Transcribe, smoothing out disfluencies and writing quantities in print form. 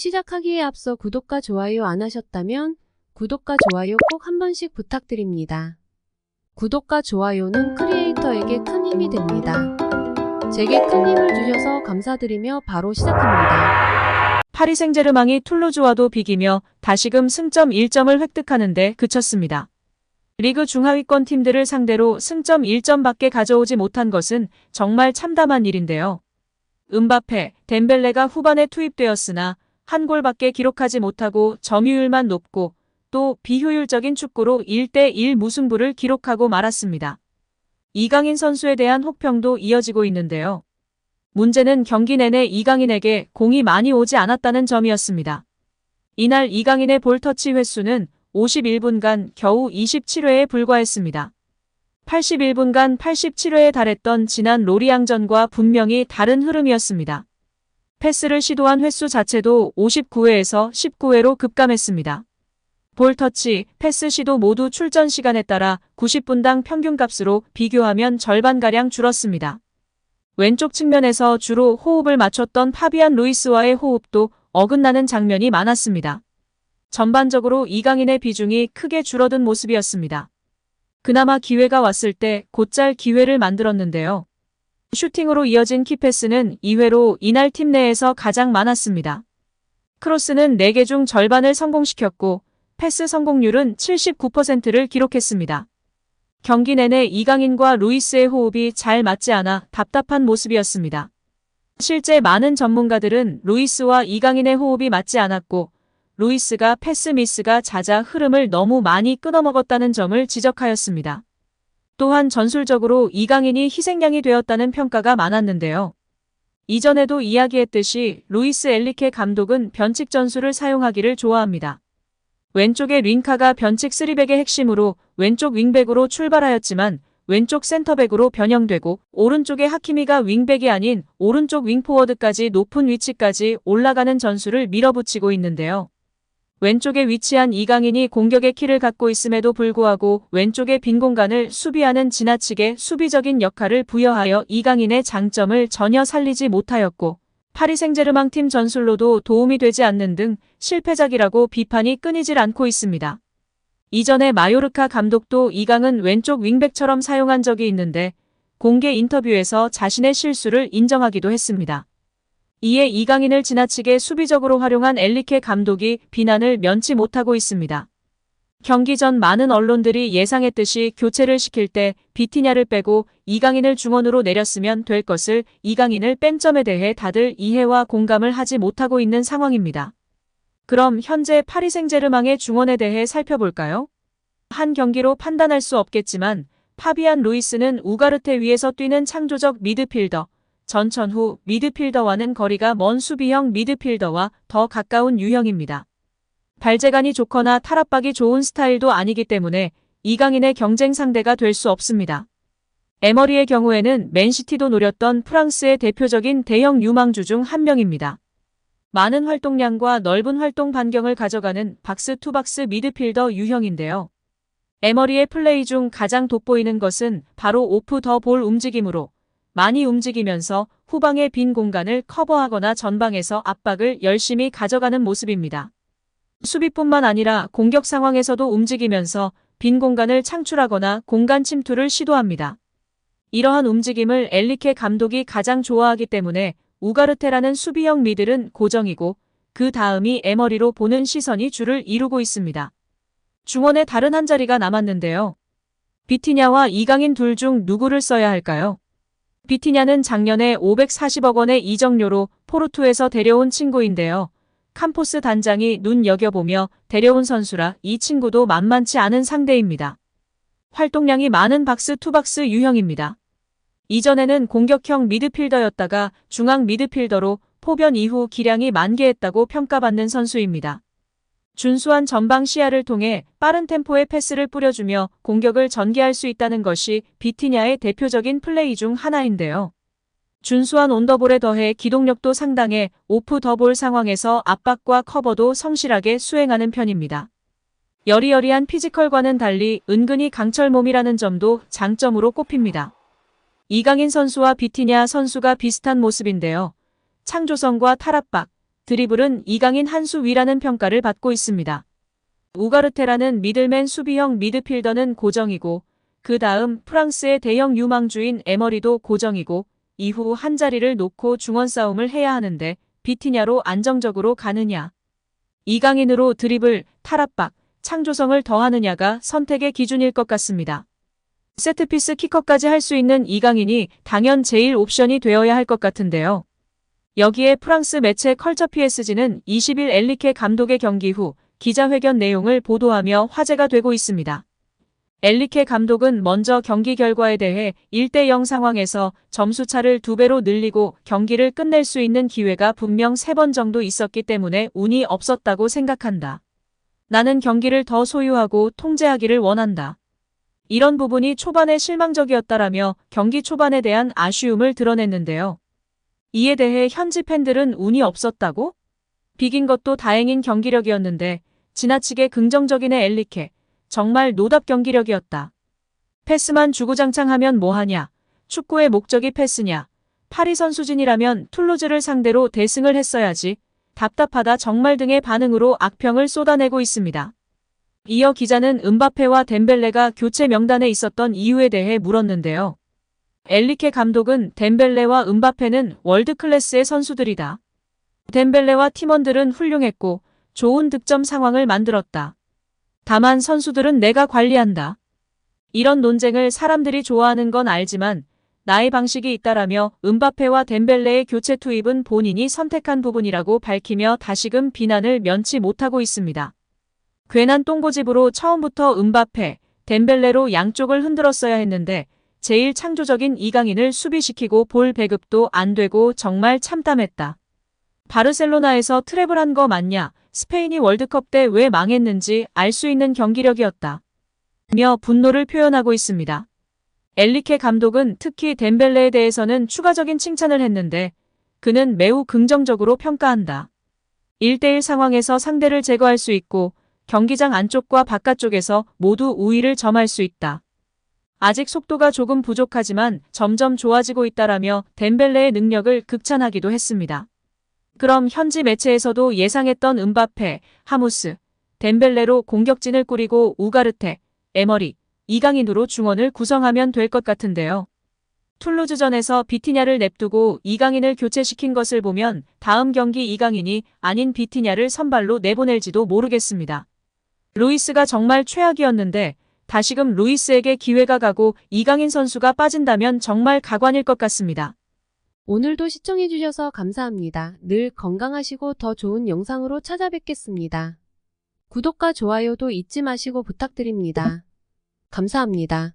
시작하기에 앞서 구독과 좋아요 안 하셨다면 구독과 좋아요 꼭 한 번씩 부탁드립니다. 구독과 좋아요는 크리에이터에게 큰 힘이 됩니다. 제게 큰 힘을 주셔서 감사드리며 바로 시작합니다. 파리 생제르맹이 툴루즈와도 비기며 다시금 승점 1점을 획득하는 데 그쳤습니다. 리그 중하위권 팀들을 상대로 승점 1점밖에 가져오지 못한 것은 정말 참담한 일인데요. 음바페, 덴벨레가 후반에 투입되었으나 한 골밖에 기록하지 못하고 점유율만 높고 또 비효율적인 축구로 1대1 무승부를 기록하고 말았습니다. 이강인 선수에 대한 혹평도 이어지고 있는데요. 문제는 경기 내내 이강인에게 공이 많이 오지 않았다는 점이었습니다. 이날 이강인의 볼터치 횟수는 51분간 겨우 27회에 불과했습니다. 81분간 87회에 달했던 지난 로리앙전과 분명히 다른 흐름이었습니다. 패스를 시도한 횟수 자체도 59회에서 19회로 급감했습니다. 볼터치, 패스 시도 모두 출전 시간에 따라 90분당 평균값으로 비교하면 절반가량 줄었습니다. 왼쪽 측면에서 주로 호흡을 맞췄던 파비안 루이스와의 호흡도 어긋나는 장면이 많았습니다. 전반적으로 이강인의 비중이 크게 줄어든 모습이었습니다. 그나마 기회가 왔을 때 곧잘 기회를 만들었는데요. 슈팅으로 이어진 키패스는 2회로 이날 팀 내에서 가장 많았습니다. 크로스는 4개 중 절반을 성공시켰고 패스 성공률은 79%를 기록했습니다. 경기 내내 이강인과 루이스의 호흡이 잘 맞지 않아 답답한 모습이었습니다. 실제 많은 전문가들은 루이스와 이강인의 호흡이 맞지 않았고 루이스가 패스 미스가 잦아 흐름을 너무 많이 끊어먹었다는 점을 지적하였습니다. 또한 전술적으로 이강인이 희생양이 되었다는 평가가 많았는데요. 이전에도 이야기했듯이 루이스 엔리케 감독은 변칙 전술을 사용하기를 좋아합니다. 왼쪽에 링카가 변칙 3백의 핵심으로 왼쪽 윙백으로 출발하였지만 왼쪽 센터백으로 변형되고 오른쪽에 하키미가 윙백이 아닌 오른쪽 윙포워드까지 높은 위치까지 올라가는 전술을 밀어붙이고 있는데요. 왼쪽에 위치한 이강인이 공격의 키를 갖고 있음에도 불구하고 왼쪽의 빈 공간을 수비하는 지나치게 수비적인 역할을 부여하여 이강인의 장점을 전혀 살리지 못하였고 파리 생제르맹 팀 전술로도 도움이 되지 않는 등 실패작이라고 비판이 끊이질 않고 있습니다. 이전에 마요르카 감독도 이강은 왼쪽 윙백처럼 사용한 적이 있는데 공개 인터뷰에서 자신의 실수를 인정하기도 했습니다. 이에 이강인을 지나치게 수비적으로 활용한 엔리케 감독이 비난을 면치 못하고 있습니다. 경기 전 많은 언론들이 예상했듯이 교체를 시킬 때 비티냐를 빼고 이강인을 중원으로 내렸으면 될 것을 이강인을 뺀 점에 대해 다들 이해와 공감을 하지 못하고 있는 상황입니다. 그럼 현재 파리 생제르맹의 중원에 대해 살펴볼까요? 한 경기로 판단할 수 없겠지만 파비안 루이스는 우가르테 위에서 뛰는 창조적 미드필더, 전천후 미드필더와는 거리가 먼 수비형 미드필더와 더 가까운 유형입니다. 발재간이 좋거나 탈압박이 좋은 스타일도 아니기 때문에 이강인의 경쟁 상대가 될 수 없습니다. 에머리의 경우에는 맨시티도 노렸던 프랑스의 대표적인 대형 유망주 중 한 명입니다. 많은 활동량과 넓은 활동 반경을 가져가는 박스-투박스 미드필더 유형인데요. 에머리의 플레이 중 가장 돋보이는 것은 바로 오프 더 볼 움직임으로 많이 움직이면서 후방의 빈 공간을 커버하거나 전방에서 압박을 열심히 가져가는 모습입니다. 수비뿐만 아니라 공격 상황에서도 움직이면서 빈 공간을 창출하거나 공간 침투를 시도합니다. 이러한 움직임을 엔리케 감독이 가장 좋아하기 때문에 우가르테라는 수비형 미들은 고정이고 그 다음이 에머리로 보는 시선이 줄을 이루고 있습니다. 중원에 다른 한 자리가 남았는데요. 비티냐와 이강인 둘 중 누구를 써야 할까요? 비티냐는 작년에 540억 원의 이적료로 포르투에서 데려온 친구인데요. 캄포스 단장이 눈여겨보며 데려온 선수라 이 친구도 만만치 않은 상대입니다. 활동량이 많은 박스-투박스 유형입니다. 이전에는 공격형 미드필더였다가 중앙 미드필더로 포변 이후 기량이 만개했다고 평가받는 선수입니다. 준수한 전방 시야를 통해 빠른 템포의 패스를 뿌려주며 공격을 전개할 수 있다는 것이 비티냐의 대표적인 플레이 중 하나인데요. 준수한 온더볼에 더해 기동력도 상당해 오프 더 볼 상황에서 압박과 커버도 성실하게 수행하는 편입니다. 여리여리한 피지컬과는 달리 은근히 강철 몸이라는 점도 장점으로 꼽힙니다. 이강인 선수와 비티냐 선수가 비슷한 모습인데요. 창조성과 탈압박, 드리블은 이강인 한 수 위라는 평가를 받고 있습니다. 우가르테라는 미들맨 수비형 미드필더는 고정이고 그 다음 프랑스의 대형 유망주인 에머리도 고정이고 이후 한 자리를 놓고 중원 싸움을 해야 하는데 비티냐로 안정적으로 가느냐, 이강인으로 드리블, 탈압박, 창조성을 더하느냐가 선택의 기준일 것 같습니다. 세트피스 키커까지 할 수 있는 이강인이 당연 제일 옵션이 되어야 할 것 같은데요. 여기에 프랑스 매체 컬처 PSG는 20일 엘리케 감독의 경기 후 기자회견 내용을 보도하며 화제가 되고 있습니다. 엘리케 감독은 먼저 경기 결과에 대해 1대0 상황에서 점수차를 2배로 늘리고 경기를 끝낼 수 있는 기회가 분명 3번 정도 있었기 때문에 운이 없었다고 생각한다. 나는 경기를 더 소유하고 통제하기를 원한다. 이런 부분이 초반에 실망적이었다라며 경기 초반에 대한 아쉬움을 드러냈는데요. 이에 대해 현지 팬들은 운이 없었다고? 비긴 것도 다행인 경기력이었는데 지나치게 긍정적이네 엘리케. 정말 노답 경기력이었다. 패스만 주구장창하면 뭐하냐. 축구의 목적이 패스냐. 파리 선수진이라면 툴루즈를 상대로 대승을 했어야지. 답답하다 정말 등의 반응으로 악평을 쏟아내고 있습니다. 이어 기자는 음바페와 덴벨레가 교체 명단에 있었던 이유에 대해 물었는데요. 엘리케 감독은 덴벨레와 음바페는 월드클래스의 선수들이다. 덴벨레와 팀원들은 훌륭했고 좋은 득점 상황을 만들었다. 다만 선수들은 내가 관리한다. 이런 논쟁을 사람들이 좋아하는 건 알지만 나의 방식이 있다라며 음바페와 덴벨레의 교체 투입은 본인이 선택한 부분이라고 밝히며 다시금 비난을 면치 못하고 있습니다. 괜한 똥고집으로 처음부터 음바페, 덴벨레로 양쪽을 흔들었어야 했는데 제일 창조적인 이강인을 수비시키고 볼 배급도 안 되고 정말 참담했다. 바르셀로나에서 트래블한 거 맞냐? 스페인이 월드컵 때 왜 망했는지 알 수 있는 경기력이었다. 며 분노를 표현하고 있습니다. 엘리케 감독은 특히 덴벨레에 대해서는 추가적인 칭찬을 했는데 그는 매우 긍정적으로 평가한다. 1대1 상황에서 상대를 제거할 수 있고 경기장 안쪽과 바깥쪽에서 모두 우위를 점할 수 있다. 아직 속도가 조금 부족하지만 점점 좋아지고 있다라며 덴벨레의 능력을 극찬하기도 했습니다. 그럼 현지 매체에서도 예상했던 음바페, 하무스, 덴벨레로 공격진을 꾸리고 우가르테, 에머리, 이강인으로 중원을 구성하면 될 것 같은데요. 툴루즈전에서 비티냐를 냅두고 이강인을 교체시킨 것을 보면 다음 경기 이강인이 아닌 비티냐를 선발로 내보낼지도 모르겠습니다. 루이스가 정말 최악이었는데 다시금 루이스에게 기회가 가고 이강인 선수가 빠진다면 정말 가관일 것 같습니다. 오늘도 시청해주셔서 감사합니다. 늘 건강하시고 더 좋은 영상으로 찾아뵙겠습니다. 구독과 좋아요도 잊지 마시고 부탁드립니다. 감사합니다.